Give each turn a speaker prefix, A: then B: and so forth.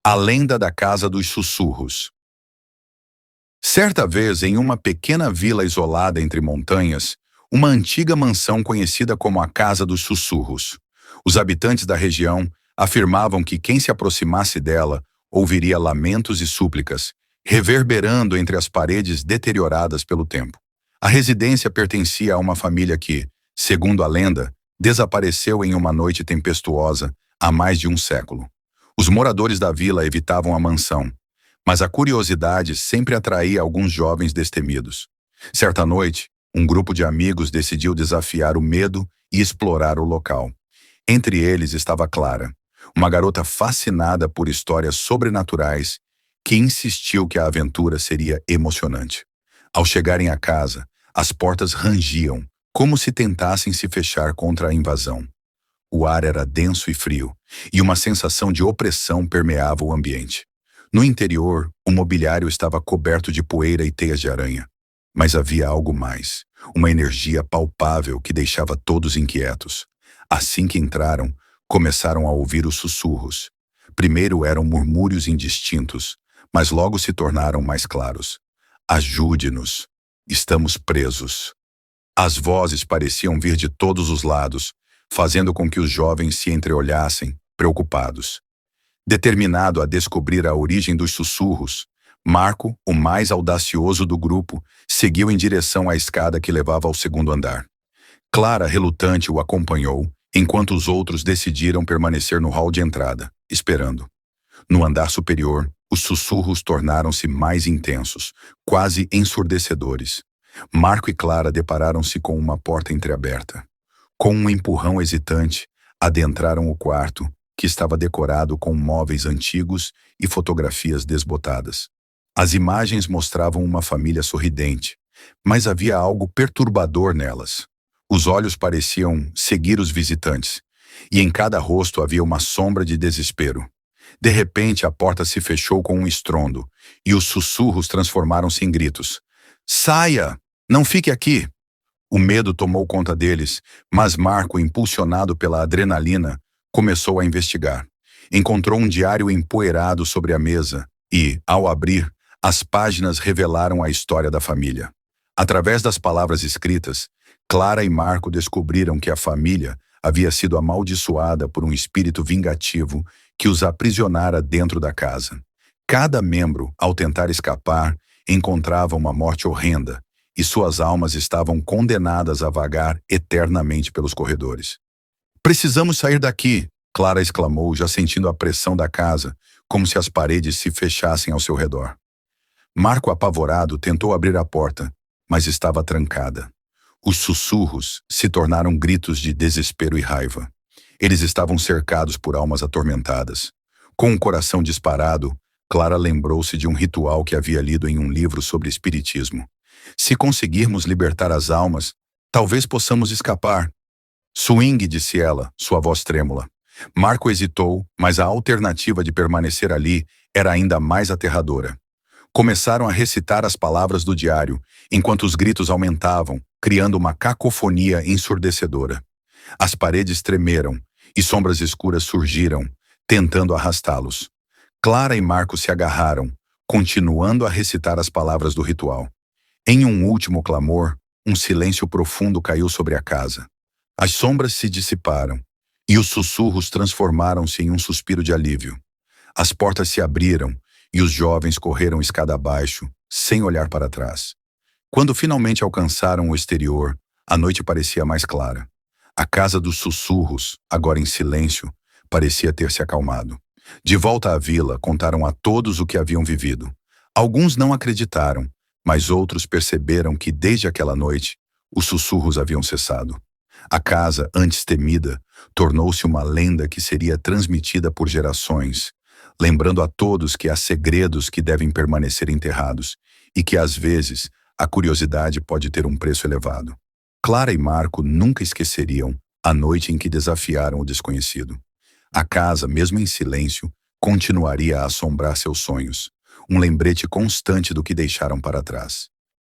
A: A lenda da Casa dos Sussurros. Certa vez, em uma pequena vila isolada entre montanhas, uma antiga mansão conhecida como a Casa dos Sussurros. Os habitantes da região afirmavam que quem se aproximasse dela ouviria lamentos e súplicas, reverberando entre as paredes deterioradas pelo tempo. A residência pertencia a uma família que, segundo a lenda, desapareceu em uma noite tempestuosa há mais de um século. Os moradores da vila evitavam a mansão, mas a curiosidade sempre atraía alguns jovens destemidos. Certa noite, um grupo de amigos decidiu desafiar o medo e explorar o local. Entre eles estava Clara, uma garota fascinada por histórias sobrenaturais que insistiu que a aventura seria emocionante. Ao chegarem à casa, as portas rangiam, como se tentassem se fechar contra a invasão. O ar era denso e frio, e uma sensação de opressão permeava o ambiente. No interior, o mobiliário estava coberto de poeira e teias de aranha. Mas havia algo mais, uma energia palpável que deixava todos inquietos. Assim que entraram, começaram a ouvir os sussurros. Primeiro eram murmúrios indistintos, mas logo se tornaram mais claros. Ajude-nos, estamos presos. As vozes pareciam vir de todos os lados, fazendo com que os jovens se entreolhassem, preocupados. Determinado a descobrir a origem dos sussurros, Marco, o mais audacioso do grupo, seguiu em direção à escada que levava ao segundo andar. Clara, relutante, o acompanhou, enquanto os outros decidiram permanecer no hall de entrada, esperando. No andar superior, os sussurros tornaram-se mais intensos, quase ensurdecedores. Marco e Clara depararam-se com uma porta entreaberta. Com um empurrão hesitante, adentraram o quarto, que estava decorado com móveis antigos e fotografias desbotadas. As imagens mostravam uma família sorridente, mas havia algo perturbador nelas. Os olhos pareciam seguir os visitantes, e em cada rosto havia uma sombra de desespero. De repente, a porta se fechou com um estrondo, e os sussurros transformaram-se em gritos. "Saia! Não fique aqui!" O medo tomou conta deles, mas Marco, impulsionado pela adrenalina, começou a investigar. Encontrou um diário empoeirado sobre a mesa e, ao abrir, as páginas revelaram a história da família. Através das palavras escritas, Clara e Marco descobriram que a família havia sido amaldiçoada por um espírito vingativo que os aprisionara dentro da casa. Cada membro, ao tentar escapar, encontrava uma morte horrenda, e suas almas estavam condenadas a vagar eternamente pelos corredores. "Precisamos sair daqui!" Clara exclamou, já sentindo a pressão da casa, como se as paredes se fechassem ao seu redor. Marco, apavorado, tentou abrir a porta, mas estava trancada. Os sussurros se tornaram gritos de desespero e raiva. Eles estavam cercados por almas atormentadas. Com o coração disparado, Clara lembrou-se de um ritual que havia lido em um livro sobre espiritismo. "Se conseguirmos libertar as almas, talvez possamos escapar." "Swing", disse ela, sua voz trêmula. Marco hesitou, mas a alternativa de permanecer ali era ainda mais aterradora. Começaram a recitar as palavras do diário, enquanto os gritos aumentavam, criando uma cacofonia ensurdecedora. As paredes tremeram, e sombras escuras surgiram, tentando arrastá-los. Clara e Marco se agarraram, continuando a recitar as palavras do ritual. Em um último clamor, um silêncio profundo caiu sobre a casa. As sombras se dissiparam, e os sussurros transformaram-se em um suspiro de alívio. As portas se abriram, e os jovens correram escada abaixo, sem olhar para trás. Quando finalmente alcançaram o exterior, a noite parecia mais clara. A casa dos sussurros, agora em silêncio, parecia ter se acalmado. De volta à vila, contaram a todos o que haviam vivido. Alguns não acreditaram, mas outros perceberam que, desde aquela noite, os sussurros haviam cessado. A casa, antes temida, tornou-se uma lenda que seria transmitida por gerações, lembrando a todos que há segredos que devem permanecer enterrados e que, às vezes, a curiosidade pode ter um preço elevado. Clara e Marco nunca esqueceriam a noite em que desafiaram o desconhecido. A casa, mesmo em silêncio, continuaria a assombrar seus sonhos, um lembrete constante do que deixaram para trás.